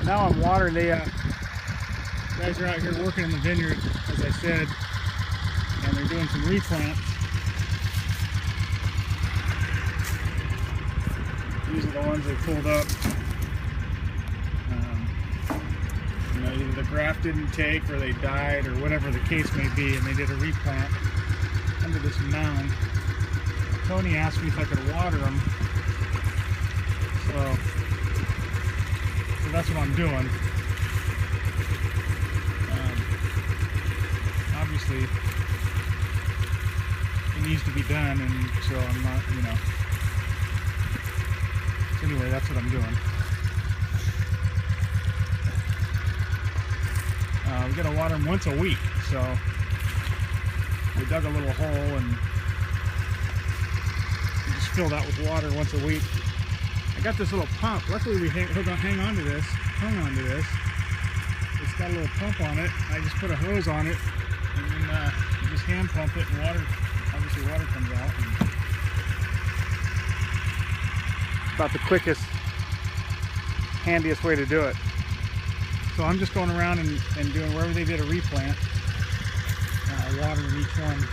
Now I'm watering. They guys are out here working in the vineyard, as I said, and they're doing some replants. These are the ones they pulled up. You know, either the graft didn't take or they died or whatever the case may be, and they did a replant under this mound. Tony asked me if I could water them, so that's what I'm doing. Obviously, it needs to be done, and so I'm not, you know. So anyway, that's what I'm doing. We gotta water them once a week, so we dug a little hole and just fill that with water once a week. I got this little pump. Luckily, we hung on to this. It's got a little pump on it. I just put a hose on it, and then you just hand pump it, and water, obviously water comes out. About the quickest, handiest way to do it. So I'm just going around and doing wherever they did a replant, watering each one.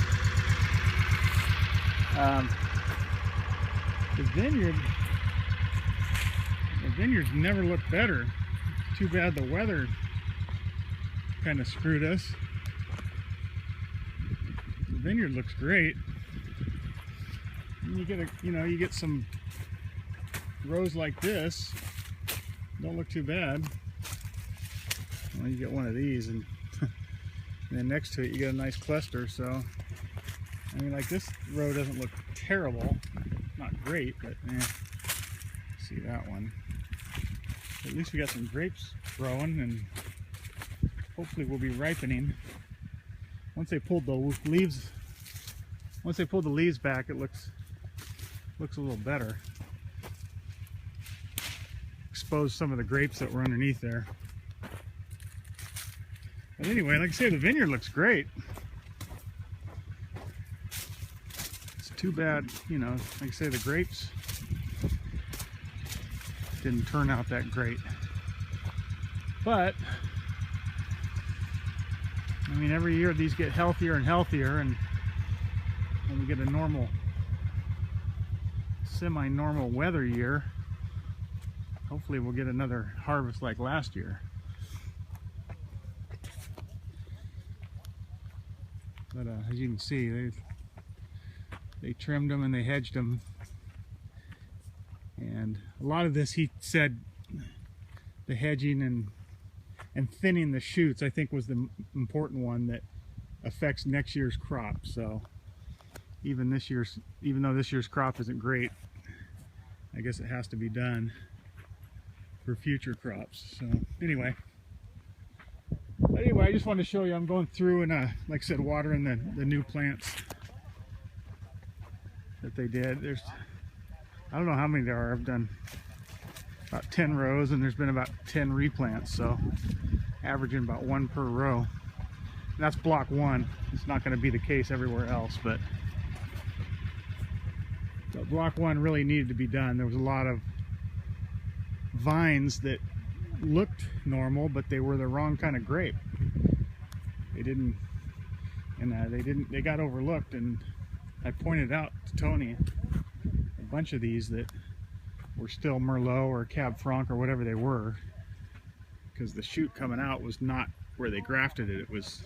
The vineyards never looked better. Too bad the weather kind of screwed us. The vineyard looks great. And you get you get some rows like this. Don't look too bad. Well, you get one of these, and then next to it you get a nice cluster. So I mean, like, this row doesn't look terrible, not great, but see that one. At least we got some grapes growing, and hopefully we'll be ripening. Once they pulled the leaves back, it looks a little better. Exposed some of the grapes that were underneath there. But anyway, like I say, the vineyard looks great. It's too bad, you know, like I say, the grapes didn't turn out that great. But I mean, every year these get healthier and healthier, and when we get a normal, semi-normal weather year, hopefully we'll get another harvest like last year. But as you can see, they trimmed them and they hedged them. And a lot of this, he said, the hedging and thinning the shoots, I think, was the important one that affects next year's crop. So even though this year's crop isn't great, I guess it has to be done for future crops. So anyway, I just wanted to show you I'm going through and like I said, watering the new plants that they did. I don't know how many there are. I've done about 10 rows, and there's been about 10 replants, so averaging about one per row. And that's block one. It's not going to be the case everywhere else, but block one really needed to be done. There was a lot of vines that looked normal, but they were the wrong kind of grape. They got overlooked, and I pointed out to Tony a bunch of these that were still Merlot or Cab Franc or whatever they were, because the shoot coming out was not where they grafted it. It was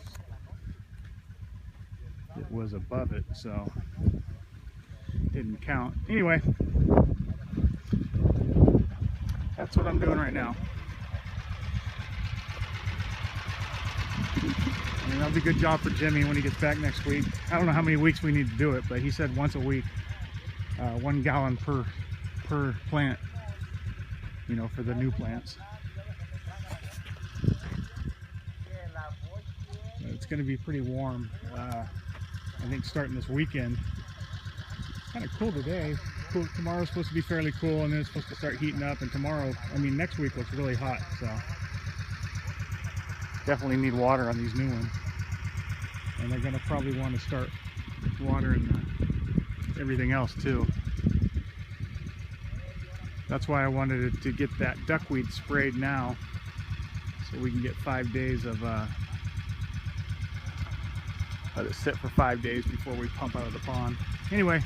above it, so it didn't count. Anyway, that's what I'm doing right now. And that'll be a good job for Jimmy when he gets back next week. I don't know how many weeks we need to do it, but he said once a week, 1 gallon per plant, you know, for the new plants. It's going to be pretty warm, I think, starting this weekend. It's kind of cool today. Cool. Tomorrow's supposed to be fairly cool, and then it's supposed to start heating up, and next week looks really hot, so definitely need water on these new ones. And they're going to probably want to start watering everything else too. That's why I wanted to get that duckweed sprayed now, so we can get 5 days of let it sit for 5 days before we pump out of the pond. Anyway,